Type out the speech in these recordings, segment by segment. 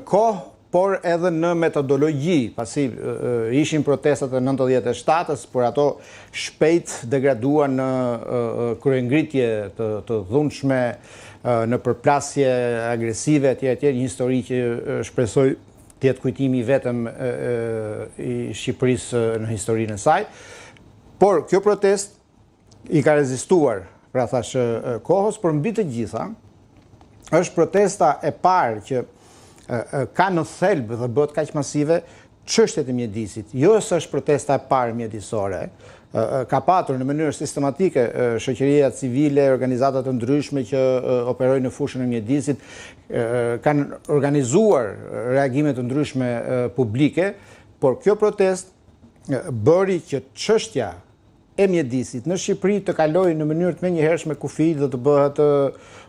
kohë, por edhe në metodologji, pasi ishin protestat e 97-ës, por ato shpejt degraduan në kryengritje të dhunshme, në përplasje agresive, etj., një histori që shpresoj të jetë kujtimi vetëm i Shqipërisë në historinë e saj. Por kjo protest i ka rezistuar, pra thash, kohës, por mbi të gjitha, është protesta e parë që ka në thelb dhe bëhet kaq masive çështjet e mjedisit. Jo se është protesta e parë mjedisore, ka patur në mënyrë sistematike shoqëria civile, organizata të ndryshme që operojnë në fushën e mjedisit, kanë organizuar reagime të ndryshme publike, por kjo protest bëri që çështja e mjedisit në Shqipëri të kalojë në mënyrë të menjëhershme kufi dhe të bëhet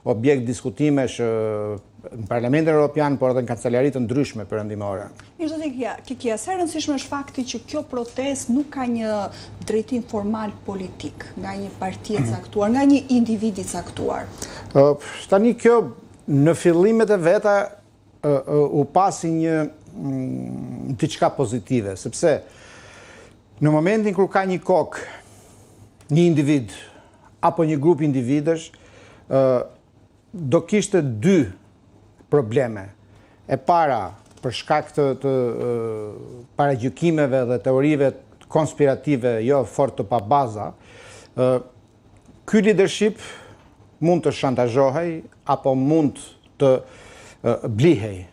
objekt diskutimesh në Parlamentin Evropian, por edhe në kancelarit të ndryshme perëndimore. Mirë, zoti Kikia, sa e rëndësishme është fakti që kjo protestë nuk ka një drejtim formal politik nga një parti e caktuar, nga një individ i caktuar. Tani kjo në fillimet e veta u pasi një diçka pozitive, sepse në momentin kur ka një kokë, një individ apo një grup individësh, do kishte dy probleme. E para, për shkak të paragjykimeve dhe teorive konspirative jo fort të pabaza, ky leadership mund të shantazhohej apo mund të blihej,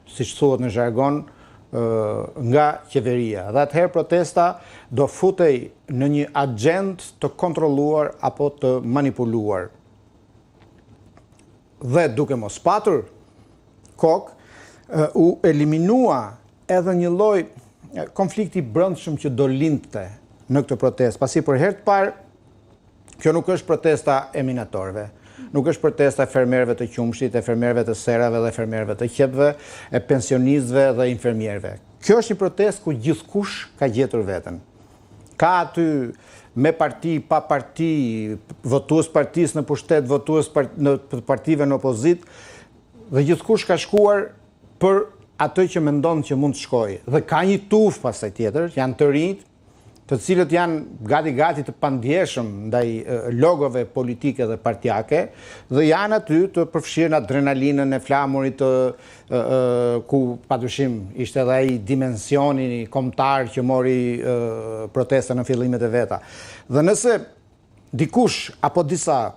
siç thuhet në jargon, nga qeveria. Dhe atëherë protesta do futej në një agent të kontrolluar apo të manipuluar. Dhe duke mos patur kokë, u eliminua edhe një lloj konflikti brendshëm që do lindte në këtë protestë, pasi për herë të parë kjo nuk është protesta e minatorëve. Nuk është protesta e fermerëve të qumshit, e fermerëve të serave dhe fermerëve të qepëve, e pensionistëve dhe infermierëve. Kjo është një protestë ku gjithkush ka gjetur veten. Ka aty me parti, pa parti, votues partisë në pushtet, votues në partive në opozitë, dhe gjithkush ka shkuar për atë që mendon që mund të shkojë. Dhe ka një tufë pastaj tjetër, janë të rinjt, të cilët janë gati të pandjeshëm ndaj logove politike dhe partijake, dhe janë aty të përfshirë adrenalinën e flamurit ku padyshim ishte edhe ai dimensioni kombëtar që mori protesta në fillimet e veta. Dhe nëse dikush apo disa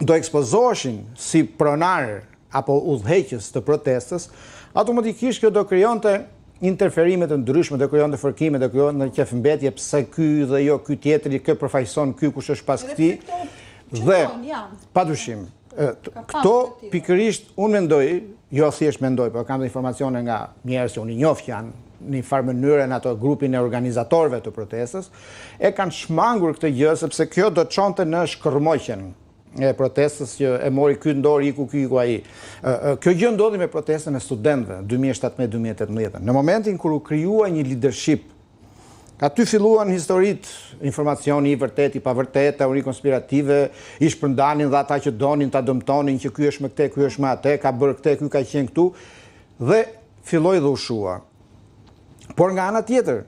do ekspozoheshin si pronar apo udhëheqës të protestës, automatikisht kjo do krijonte interferimet të ndryshme, do krijonte fërkime, do krijonte qefmbetje, pse ky dhe jo ky tjetri, kë përfaqëson ky, kush është pas këtij. Dhe padyshim, këto pikërisht unë mendoj, jo thjesht mendoj, por kam informacione nga njerëz që unë i njoh që janë në një farë mënyrë në ato grupin e organizatorëve të protestës, e kanë shmangur këtë gjë sepse kjo do të çonte në shkërmoqjen e protestës që e mori ky ndori, iku ky, iku ai. Kjo gjë ndodhi me protestën e studentëve 2017-2018. Në momentin kur u krijua një leadership, aty filluan historitë, informacioni i vërtet, i pavërtet, teori konspirative, i shpërndanin dhe ata që donin ta dëmtonin që ky është me këtë, ky është me atë, ka bërë këtë, ky ka qenë këtu, dhe filloi dhe u shua. Por nga ana tjetër,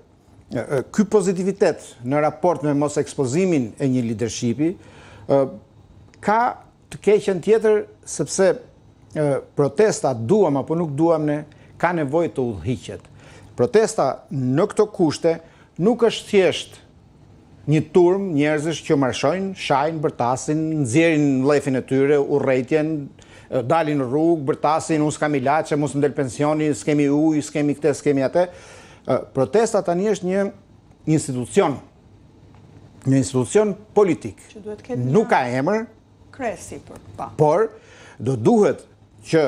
ky pozitivitet në raport me mos ekspozimin e një leadershipi, ka të keqen tjetër sepse protesta duam apo nuk duam ne, ka nevojë të udhëhiqet. Protesta në këto kushte nuk është thjesht një turm njerëzish që marshojnë, shajnë, bërtasin, nxjerrin llefin e tyre, urrëtien, dalin në rrugë, bërtasin, unë s'kam ilaçe, mos ndel pensioni, s'kemi ujë, s'kemi këtë, s'kemi atë. Protesta tani është një institucion. Një institucion politik. Nuk ka emër, por do duhet që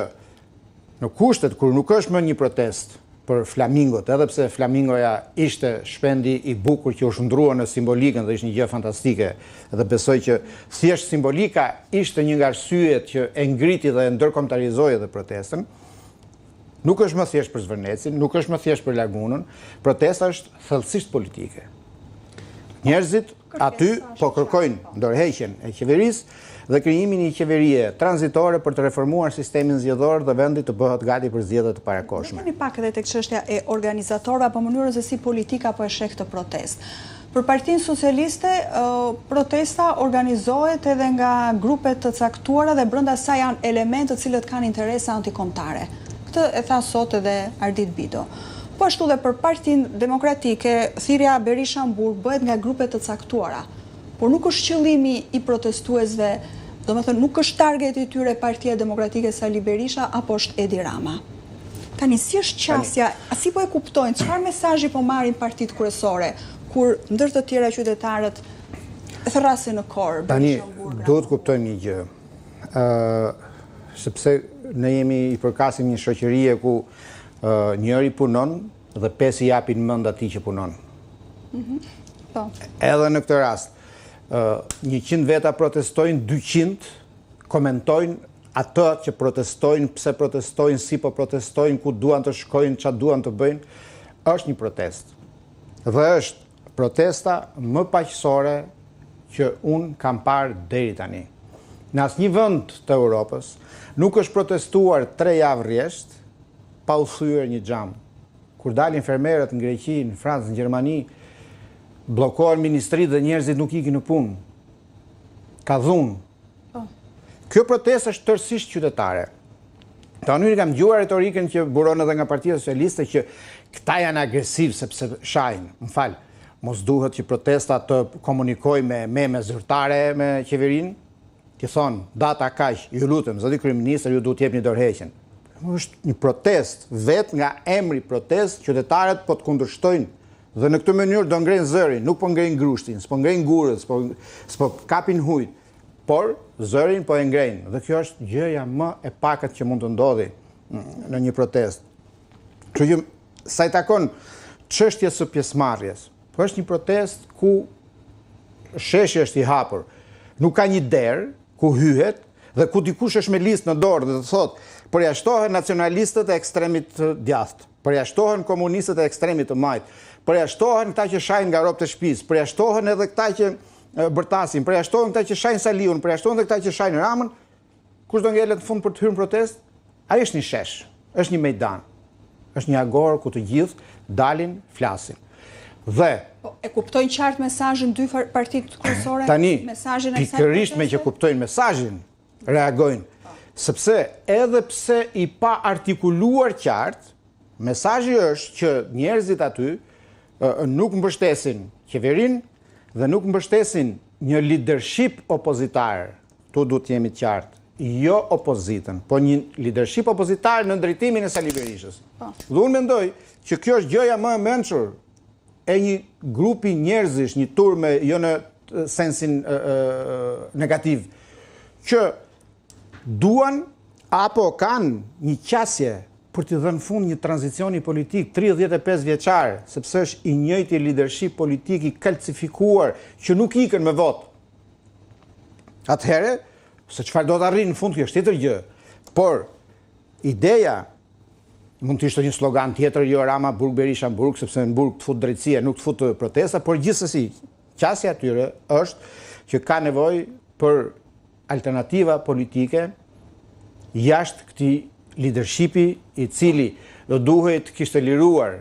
në kushtet kur nuk është më një protest për flamingot, edhe pse flamingoja ishte shpendi i bukur që u shndrua në simbolikën dhe ishte një gjë fantastike, dhe besoj që thjesht simbolika ishte një nga arsyet që e ngriti dhe e ndërkombëtarizoi edhe protestën. Nuk është më thjesht për Zvërnecin, nuk është më thjesht për lagunën, protesta është thellësisht politike. Njerëzit aty po kërkojnë ndërheqjen e qeverisë dhe krijimin e një qeverie tranzitore për të reformuar sistemin zgjedhor dhe vendi të bëhet gati për zgjedhjet të parakohshme. Kemi pak edhe tek çështja e organizatorëve apo mënyrën se si politika po e sheh këtë protestë. Për Partinë Socialiste, protesta organizohet edhe nga grupe të caktuara dhe brenda saj janë elementë të cilët kanë interese antikombëtare. Këtë e tha sot edhe Ardit Bido. Po ashtu dhe për Partinë Demokratike, thirrja Berisha-Burg bëhet nga grupe të caktuara. Por nuk është qëllimi i protestuesve, domethënë nuk është targeti i tyre Partia Demokratike Sali Berisha apo është Edi Rama. Tani si është qasja, si po e kuptojnë, çfarë mesazhi po marrin partitë kryesore kur ndër të tjera qytetarët thrasin në korë? Tani duhet kuptojmë një gjë. Sepse ne jemi i përkasim një shoqërie ku njëri punon dhe 5 i japin mend atij që punon. Po. Edhe në këtë rast, 100 veta protestojnë, 200 komentojnë atë që protestojnë, pse protestojnë, si po protestojnë, ku duan të shkojnë, çfarë duan të bëjnë, është një protestë. Dhe është protesta më paqësore që unë kam parë deri tani. Në asnjë vend të Europës nuk është protestuar 3 javë rresht pa u thyer një xham. Kur dalin fermerët në Greqi, në Francë, në Gjermani, bllokohen ministritë dhe njerëzit nuk ikin në punë. Ka dhunë. Kjo protestë është tërësisht qytetare. Unë kam dëgjuar retorikën që buron edhe nga Partia Socialiste që këta janë agresiv sepse shajnë. Më fal, mos duhet që protesta të komunikojë me zyrtare me qeverinë, që thonë data kaq, ju lutem, zoti kryeminist, ju duhet t'jepni dorëheqjen. Është një protestë, vetë nga emri protestë, qytetarët po të kundërshtojnë. Dhe në këtë mënyrë do ngrenë zërin, nuk po ngrenë grushtin, s'po ngrenë gurët, s'po kapin hujt, por zërin po e ngrenë. Dhe kjo është gjëja më e pakët që mund të ndodhi në një protestë. Kështu që sa i takon çështjes së pjesëmarrjes, po është një protestë ku sheshi është i hapur. Nuk ka një derë ku hyhet dhe ku dikush është me listë në dorë dhe të thotë përjashtohen nacionalistët e ekstremit të djathtë, përjashtohen komunistët e ekstremit të majt, përjashtohen këta që shajnë nga rrobat e shtëpisë, përjashtohen edhe këta që bërtasin, përjashtohen këta që shajnë Saliun, përjashtohen edhe këta që shajnë Ramën. Kush do ngelet në fund për të hyrë në protestë? Ai është një shesh, është një mejdan, është një agorë ku të gjithë dalin, flasin. Dhe e kuptojnë qartë mesazhin dy partitë kryesore? Tani, pikërisht me që kuptojnë mesazhin, reagojnë. Sepse edhe pse i pa artikuluar qartë, mesazhi është që njerëzit aty nuk mbështesin qeverinë dhe nuk mbështesin një leadership opozitar. Tu duhet të jemi të qartë. Jo opozitën, po një leadership opozitar në drejtimin e Sali Berishës. Dhe unë mendoj që kjo është gjëja më e mençur e një grupi njerëzish, një turme, jo në sensin negativ, që duan apo kanë një qasje për të dhënë fund një tranzicioni politik 35 vjeçar, sepse është i njëjti leadership politik i kalcifikuar që nuk ikën me votë. Atëherë, se çfarë do të arrijnë në fund kjo është tjetër gjë. Por ideja mund të ishte një slogan tjetër, jo Rama Burg Berisha Burg, sepse në Burg të fut drejtësia, nuk të fut protesta, por gjithsesi, qasja atyre është që ka nevojë për alternativa politike jashtë këtij leadershipi i cili do duhet kishte liruar